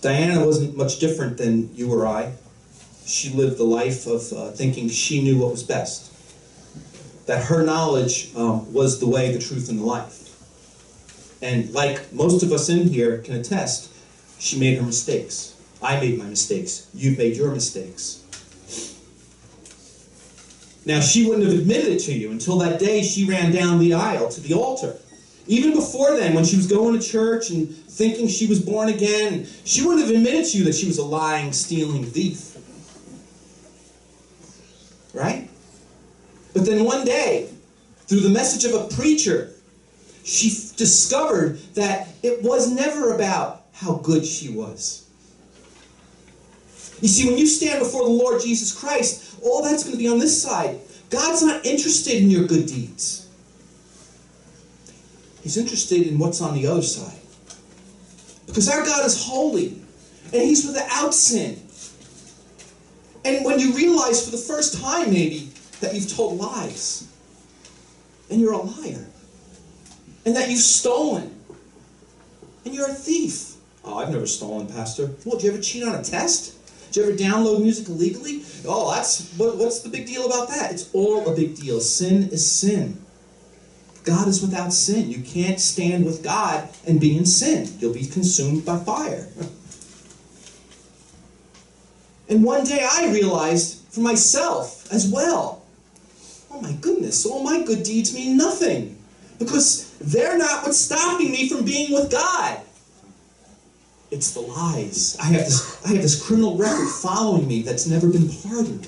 Diana wasn't much different than you or I. She lived the life of thinking she knew what was best. That her knowledge was the way, the truth, and the life. And like most of us in here can attest, she made her mistakes. I made my mistakes. You've made your mistakes. Now, she wouldn't have admitted it to you until that day she ran down the aisle to the altar. Even before then, when she was going to church and thinking she was born again, she wouldn't have admitted to you that she was a lying, stealing thief. Right? But then one day, through the message of a preacher, she discovered that it was never about how good she was. You see, when you stand before the Lord Jesus Christ, all that's going to be on this side. God's not interested in your good deeds. He's interested in what's on the other side. Because our God is holy, and He's without sin. And when you realize for the first time, maybe, that you've told lies, and you're a liar, and that you've stolen, and you're a thief. Oh, I've never stolen, Pastor. Well, did you ever cheat on a test? Did you ever download music illegally? Oh, what's the big deal about that? It's all a big deal. Sin is sin. God is without sin. You can't stand with God and be in sin. You'll be consumed by fire. And one day I realized for myself as well, oh my goodness, all my good deeds mean nothing. Because they're not what's stopping me from being with God. It's the lies. I have this criminal record following me that's never been pardoned.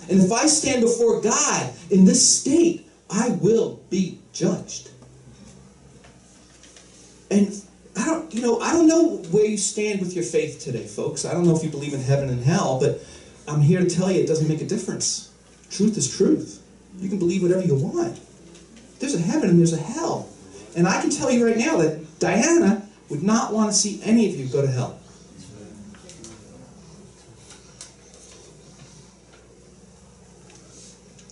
And if I stand before God in this state, I will be judged. And I don't know where you stand with your faith today, folks. I don't know if you believe in heaven and hell, but I'm here to tell you it doesn't make a difference. Truth is truth. You can believe whatever you want. There's a heaven and there's a hell. And I can tell you right now that Diana would not want to see any of you go to hell.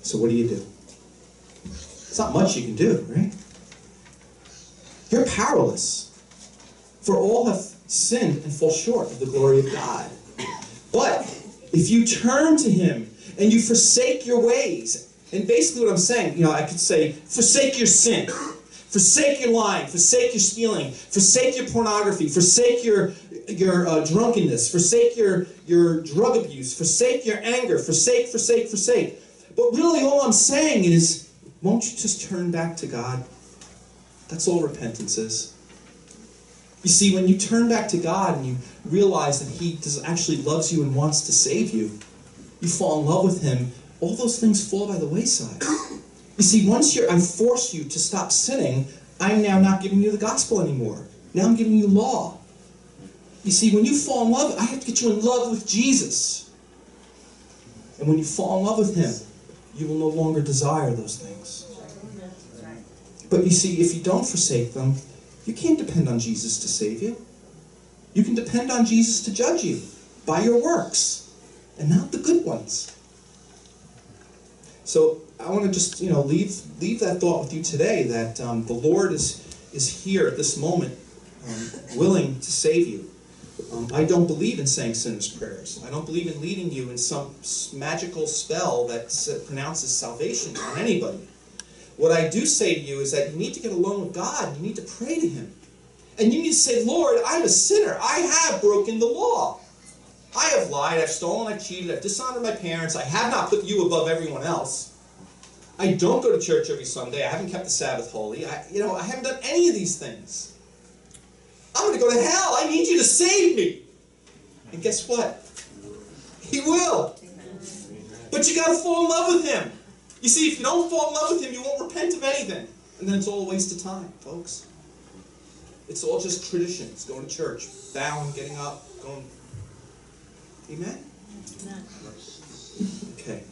So what do you do? It's not much you can do, right? You're powerless. For all have sinned and fall short of the glory of God. But if you turn to Him and you forsake your ways, and basically what I'm saying, I could say, forsake your sin. Forsake your lying, forsake your stealing, forsake your pornography, forsake your drunkenness, forsake your drug abuse, forsake your anger, forsake. But really all I'm saying is, won't you just turn back to God? That's all repentance is. You see, when you turn back to God and you realize that He actually loves you and wants to save you, you fall in love with Him, all those things fall by the wayside. You see, once I force you to stop sinning, I'm now not giving you the gospel anymore. Now I'm giving you law. You see, when you fall in love, I have to get you in love with Jesus. And when you fall in love with Him, you will no longer desire those things. But you see, if you don't forsake them, you can't depend on Jesus to save you. You can depend on Jesus to judge you by your works, and not the good ones. So I want to just, leave that thought with you today, that the Lord is here at this moment, willing to save you. I don't believe in saying sinner's prayers. I don't believe in leading you in some magical spell that pronounces salvation on anybody. What I do say to you is that you need to get alone with God. You need to pray to Him. And you need to say, Lord, I'm a sinner. I have broken the law. I have lied, I've stolen, I've cheated, I've dishonored my parents. I have not put you above everyone else. I don't go to church every Sunday. I haven't kept the Sabbath holy. I haven't done any of these things. I'm going to go to hell. I need you to save me. And guess what? He will. But you got to fall in love with Him. You see, if you don't fall in love with Him, you won't repent of anything. And then it's all a waste of time, folks. It's all just tradition. It's going to church, bowing, getting up, going. Amen? Amen. Okay.